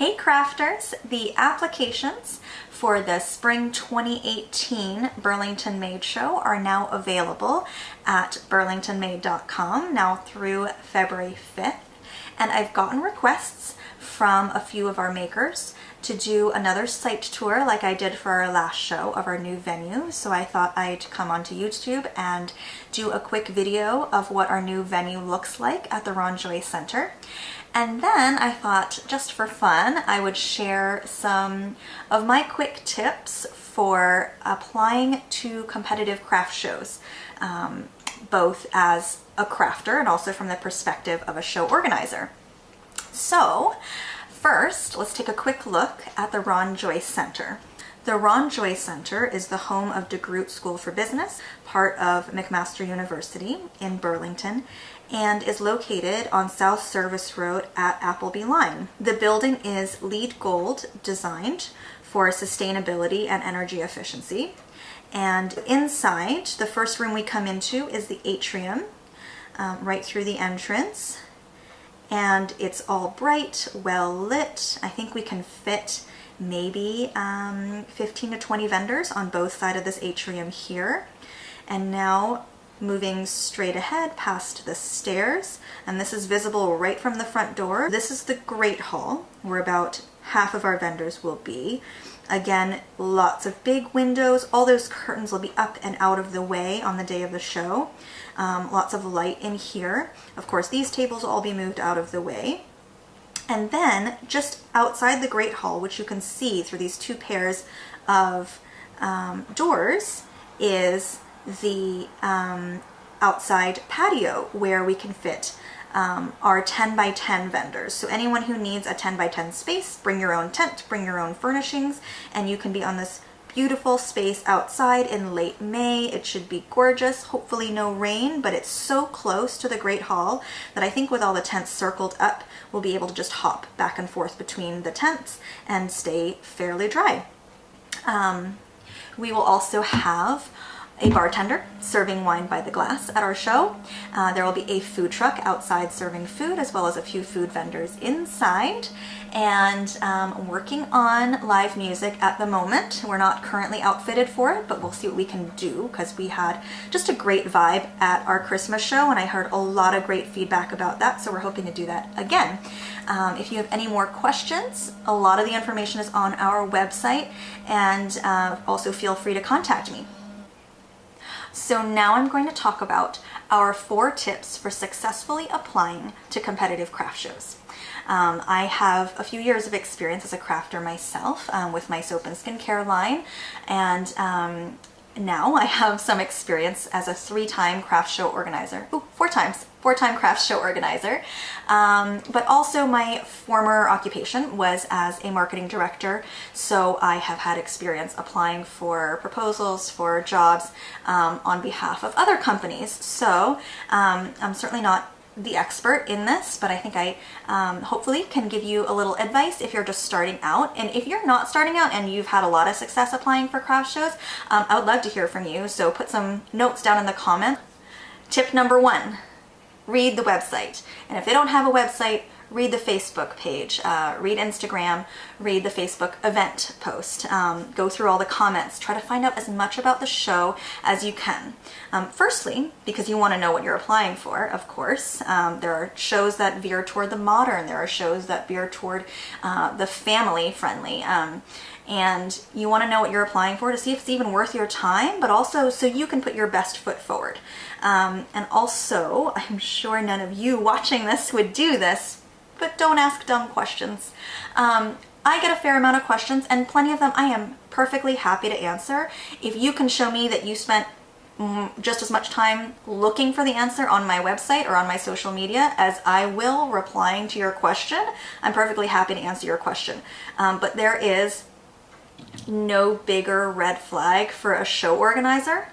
Hey crafters, the applications for the Spring 2018 Burlington Made Show are now available at burlingtonmade.com now through February 5th. And I've gotten requests from a few of our makers to do another site tour like I did for our last show of our new venue. So I thought I'd come onto YouTube and do a quick video of what our new venue looks like at the Ron Joyce Center. And then I thought, just for fun, I would share some of my quick tips for applying to competitive craft shows, both as a crafter and also from the perspective of a show organizer. So first, let's take a quick look at the Ron Joyce Center. The Ron Joyce Center is the home of DeGroote School for Business, part of McMaster University in Burlington, and is located on South Service Road at Appleby Line. The building is LEED Gold designed for sustainability and energy efficiency. And inside, the first room we come into is the atrium, right through the entrance. And it's all bright, well lit. I think we can fit maybe 15 to 20 vendors on both sides of this atrium here. And now moving straight ahead past the stairs, and this is visible right from the front door. This is the Great Hall, where about half of our vendors will be. Again, lots of big windows. All those curtains will be up and out of the way on the day of the show. Lots of light in here. Of course, these tables will all be moved out of the way. And then just outside the Great Hall, which you can see through these two pairs of doors, is the outside patio where we can fit our 10 by 10 vendors. So anyone who needs a 10 by 10 space, bring your own tent, bring your own furnishings, and you can be on this beautiful space outside in late May. It should be gorgeous, hopefully no rain, but it's so close to the Great Hall that I think with all the tents circled up, we'll be able to just hop back and forth between the tents and stay fairly dry. We will also have a bartender serving wine by the glass at our show. There will be a food truck outside serving food, as well as a few food vendors inside. And working on live music at the moment. We're not currently outfitted for it, but we'll see what we can do, because we had just a great vibe at our Christmas show, and I heard a lot of great feedback about that, so we're hoping to do that again. If you have any more questions, a lot of the information is on our website, and also feel free to contact me. So now I'm going to talk about our 4 tips for successfully applying to competitive craft shows. I have a few years of experience as a crafter myself with my soap and skincare line, and now I have some experience as a 3-time craft show organizer. Ooh, 4-time craft show organizer. But also my former occupation was as a marketing director, so I have had experience applying for proposals for jobs on behalf of other companies. So I'm certainly not the expert in this, but I think I hopefully can give you a little advice if you're just starting out. And if you're not starting out and you've had a lot of success applying for craft shows, I would love to hear from you. So put some notes down in the comments. Tip number 1, read the website. And if they don't have a website, read the Facebook page, read Instagram, read the Facebook event post, go through all the comments, try to find out as much about the show as you can. Firstly, because you want to know what you're applying for, of course. There are shows that veer toward the modern, there are shows that veer toward the family friendly. And you want to know what you're applying for to see if it's even worth your time, but also so you can put your best foot forward. And also, I'm sure none of you watching this would do this, but don't ask dumb questions. I get a fair amount of questions, and plenty of them I am perfectly happy to answer. If you can show me that you spent just as much time looking for the answer on my website or on my social media as I will replying to your question, I'm perfectly happy to answer your question. But there is no bigger red flag for a show organizer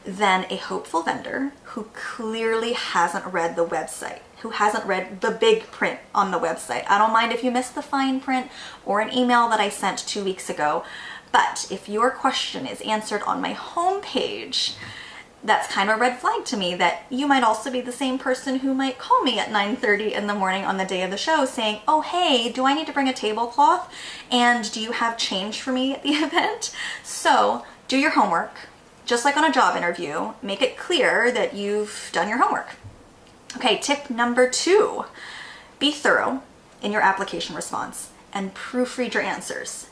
than a hopeful vendor who clearly hasn't read the website, who hasn't read the big print on the website. I don't mind if you missed the fine print or an email that I sent 2 weeks ago, but if your question is answered on my homepage, that's kind of a red flag to me that you might also be the same person who might call me at 9:30 in the morning on the day of the show saying, oh, hey, do I need to bring a tablecloth? And do you have change for me at the event? So do your homework. Just like on a job interview, make it clear that you've done your homework. Okay, tip number 2, be thorough in your application response and proofread your answers.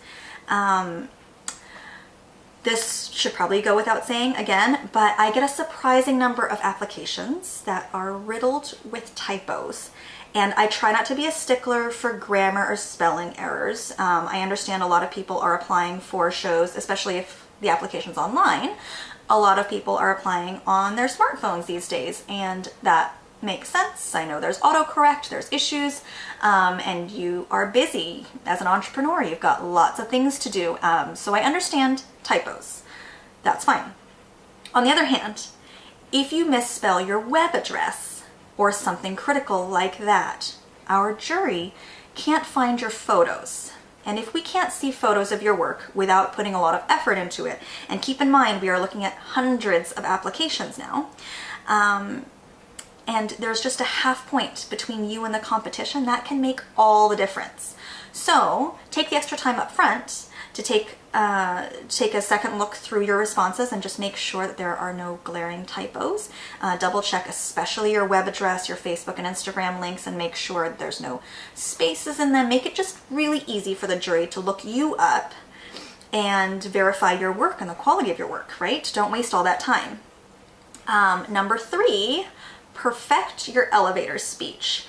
This should probably go without saying again, but I get a surprising number of applications that are riddled with typos. And I try not to be a stickler for grammar or spelling errors. I understand a lot of people are applying for shows, especially if the application's online. A lot of people are applying on their smartphones these days, and that makes sense. I know there's autocorrect, there's issues, and you are busy as an entrepreneur. You've got lots of things to do. So I understand typos. That's fine. On the other hand, if you misspell your web address or something critical like that, our jury can't find your photos. And if we can't see photos of your work without putting a lot of effort into it, and keep in mind we are looking at hundreds of applications now, and there's just a half point between you and the competition, that can make all the difference. So take the extra time up front to take a second look through your responses and just make sure that there are no glaring typos. Double check especially your web address, your Facebook and Instagram links, and make sure that there's no spaces in them. Make it just really easy for the jury to look you up and verify your work and the quality of your work, right? Don't waste all that time. Number 3, perfect your elevator speech.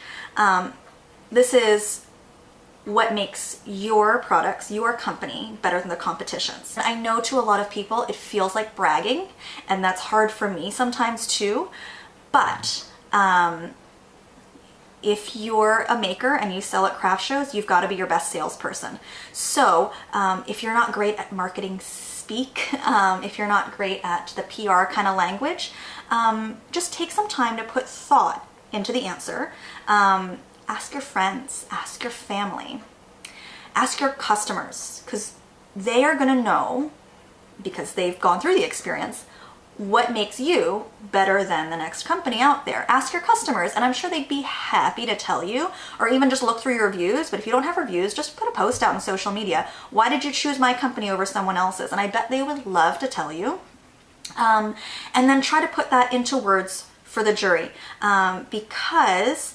This is what makes your products, your company, better than the competition's. I know to a lot of people it feels like bragging, and that's hard for me sometimes too, but if you're a maker and you sell at craft shows, you've got to be your best salesperson. So if you're not great at marketing speak, if you're not great at the PR kind of language, just take some time to put thought into the answer. Ask your friends, ask your family, ask your customers, because they are going to know, because they've gone through the experience, what makes you better than the next company out there. Ask your customers, and I'm sure they'd be happy to tell you, or even just look through your reviews. But if you don't have reviews, just put a post out on social media. Why did you choose my company over someone else's? And I bet they would love to tell you. And then try to put that into words for the jury, because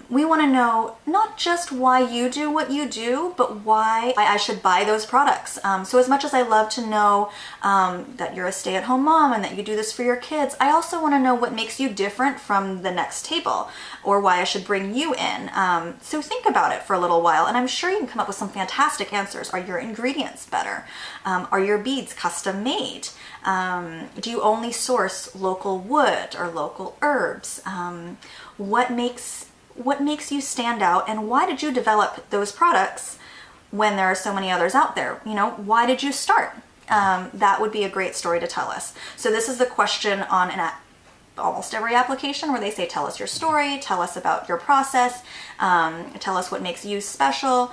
we want to know not just why you do what you do, but why I should buy those products. So as much as I love to know that you're a stay-at-home mom and that you do this for your kids, I also want to know what makes you different from the next table, or why I should bring you in. So think about it for a little while, and I'm sure you can come up with some fantastic answers. Are your ingredients better? Are your beads custom made? Do you only source local wood or local herbs? What makes you stand out, and why did you develop those products when there are so many others out there? You know, why did you start? That would be a great story to tell us. So this is the question on almost every application where they say, tell us your story, tell us about your process, tell us what makes you special.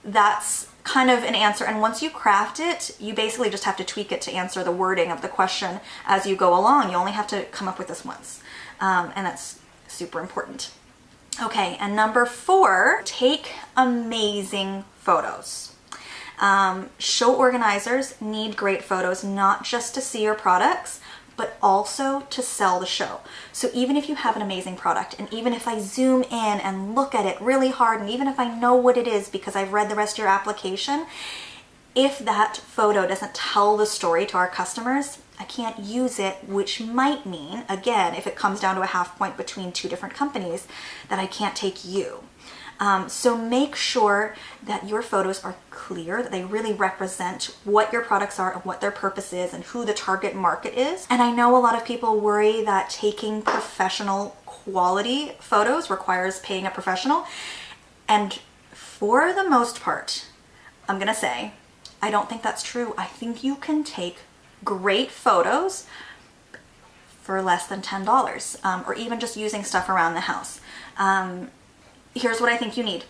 That's kind of an answer, and once you craft it, you basically just have to tweak it to answer the wording of the question as you go along. You only have to come up with this once, and that's super important. Okay, and number 4, take amazing photos. Show organizers need great photos, not just to see your products, but also to sell the show. So even if you have an amazing product, and even if I zoom in and look at it really hard, and even if I know what it is because I've read the rest of your application, if that photo doesn't tell the story to our customers, I can't use it, which might mean, again, if it comes down to a half point between 2 different companies, that I can't take you. So make sure that your photos are clear, that they really represent what your products are and what their purpose is and who the target market is. And I know a lot of people worry that taking professional quality photos requires paying a professional. And for the most part, I'm gonna say, I don't think that's true. I think you can take great photos for less than $10, or even just using stuff around the house. Here's what I think you need.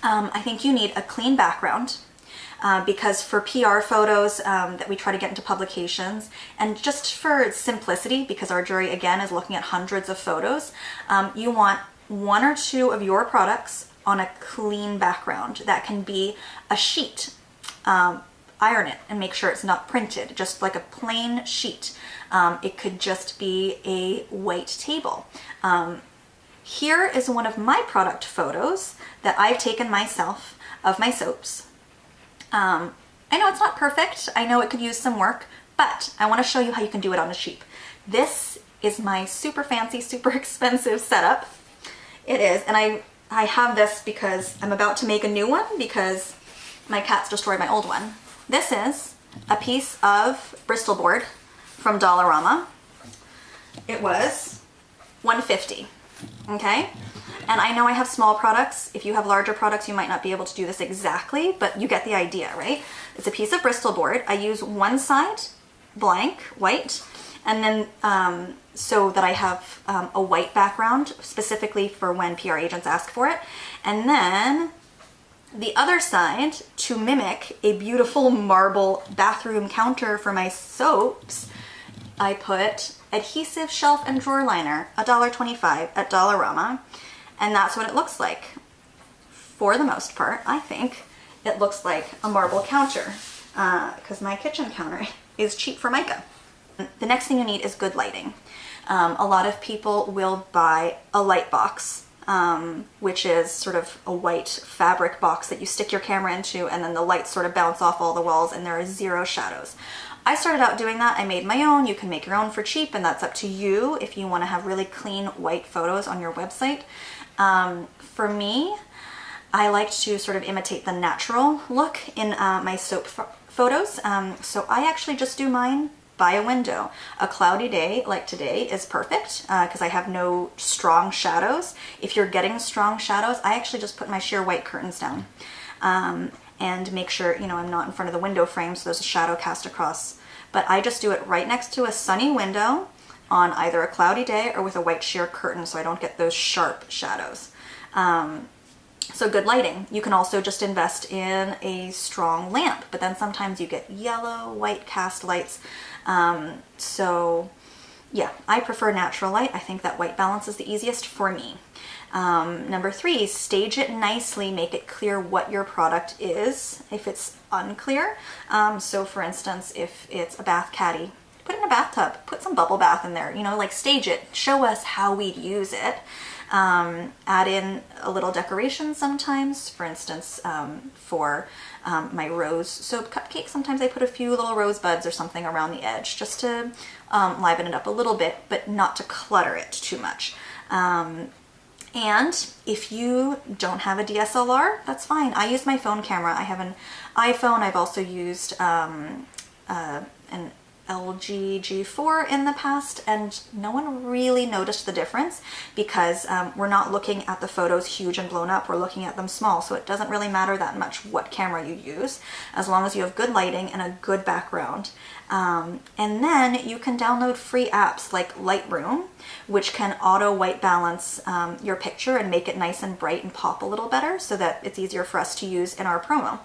I think you need a clean background. because for PR photos that we try to get into publications, and just for simplicity, because our jury again is looking at hundreds of photos, you want one or two of your products on a clean background. That can be a sheet. Iron it and make sure it's not printed, just like a plain sheet. It could just be a white table. Here is one of my product photos that I've taken myself of my soaps. I know it's not perfect. I know it could use some work, but I want to show you how you can do it on a sheet. This is my super fancy, super expensive setup. It is, and I have this because I'm about to make a new one because my cats destroyed my old one. This is a piece of Bristol board from Dollarama. It was $1.50, okay? And I know I have small products. If you have larger products, you might not be able to do this exactly, but you get the idea, right? It's a piece of Bristol board. I use one side blank, white, and then so that I have a white background specifically for when PR agents ask for it. And then the other side, to mimic a beautiful marble bathroom counter for my soaps, I put adhesive shelf and drawer liner, $1.25 at Dollarama, and that's what it looks like. For the most part, I think it looks like a marble counter because my kitchen counter is cheap Formica. The next thing you need is good lighting. A lot of people will buy a light box, which is sort of a white fabric box that you stick your camera into, and then the lights sort of bounce off all the walls and there are zero shadows. I started out doing that. I made my own. You can make your own for cheap, and that's up to you if you want to have really clean white photos on your website. For me, I like to sort of imitate the natural look in my soap photos. So I actually just do mine by a window. A cloudy day like today is perfect because I have no strong shadows. If you're getting strong shadows, I actually just put my sheer white curtains down and make sure, you know, I'm not in front of the window frame so there's a shadow cast across. But I just do it right next to a sunny window on either a cloudy day or with a white sheer curtain so I don't get those sharp shadows. So good lighting. You can also just invest in a strong lamp, but then sometimes you get yellow, white cast lights. So yeah, I prefer natural light. I think that white balance is the easiest for me. Number 3, stage it nicely, make it clear what your product is if it's unclear. So for instance, if it's a bath caddy, put it in a bathtub, put some bubble bath in there, you know, like stage it, show us how we'd use it. Add in a little decoration sometimes. For instance, for my rose soap cupcake, sometimes I put a few little rosebuds or something around the edge just to liven it up a little bit, but not to clutter it too much. And if you don't have a DSLR, that's fine. I use my phone camera. I have an iPhone. I've also used an LG G4 in the past, and no one really noticed the difference because we're not looking at the photos huge and blown up, we're looking at them small, so it doesn't really matter that much what camera you use as long as you have good lighting and a good background. And then you can download free apps like Lightroom, which can auto white balance your picture and make it nice and bright and pop a little better so that it's easier for us to use in our promo.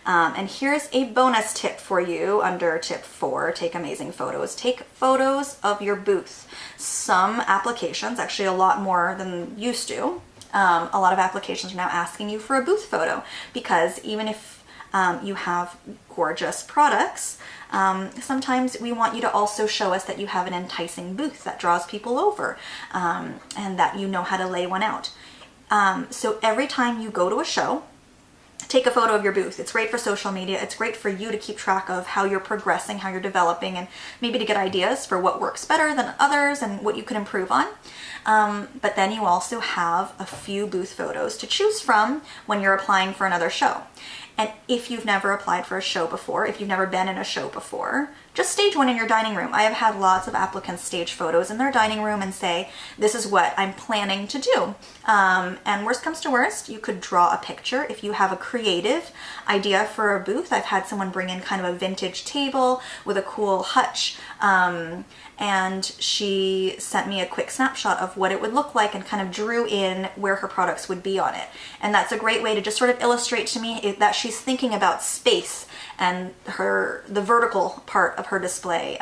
And here's a bonus tip for you under tip 4, take amazing photos. Take photos of your booth. Some applications, actually a lot more than used to, a lot of applications are now asking you for a booth photo because even if you have gorgeous products, sometimes we want you to also show us that you have an enticing booth that draws people over and that you know how to lay one out. So every time you go to a show, take a photo of your booth. It's great for social media. It's great for you to keep track of how you're progressing, how you're developing, and maybe to get ideas for what works better than others and what you can improve on. But then you also have a few booth photos to choose from when you're applying for another show. And if you've never applied for a show before, if you've never been in a show before, just stage one in your dining room. I have had lots of applicants stage photos in their dining room and say, this is what I'm planning to do. And worst comes to worst, you could draw a picture if you have a creative idea for a booth. I've had someone bring in kind of a vintage table with a cool hutch, and she sent me a quick snapshot of what it would look like and kind of drew in where her products would be on it. And that's a great way to just sort of illustrate to me that she's thinking about space and the vertical part of her display,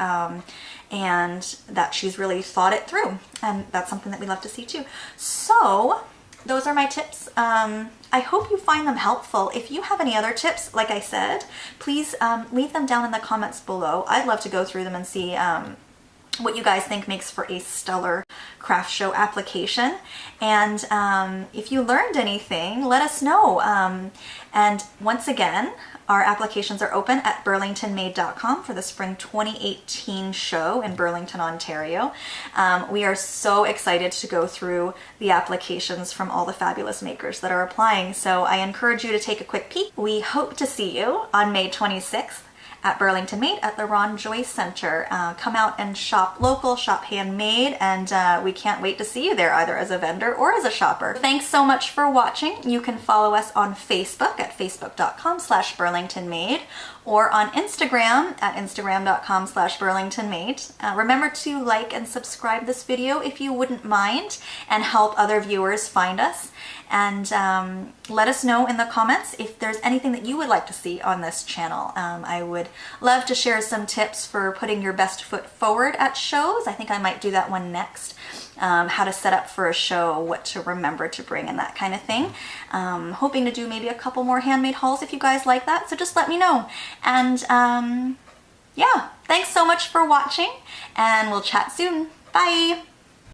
and that she's really thought it through. And that's something that we love to see too. So those are my tips. I hope you find them helpful. If you have any other tips, like I said, please leave them down in the comments below. I'd love to go through them and see what you guys think makes for a stellar craft show application. And if you learned anything, let us know. And once again, our applications are open at burlingtonmade.com for the spring 2018 show in Burlington, Ontario. We are so excited to go through the applications from all the fabulous makers that are applying. So I encourage you to take a quick peek. We hope to see you on May 26th at Burlington Made at the Ron Joyce Center. Come out and shop local, shop handmade, and we can't wait to see you there either as a vendor or as a shopper. Thanks so much for watching. You can follow us on Facebook at facebook.com/BurlingtonMade or on Instagram at instagram.com/BurlingtonMade. Remember to like and subscribe this video if you wouldn't mind, and help other viewers find us. And let us know in the comments if there's anything that you would like to see on this channel. I would love to share some tips for putting your best foot forward at shows. I think I might do that one next. How to set up for a show, what to remember to bring, and that kind of thing. Hoping to do maybe a couple more handmade hauls if you guys like that, so just let me know. And yeah, thanks so much for watching, and we'll chat soon. Bye!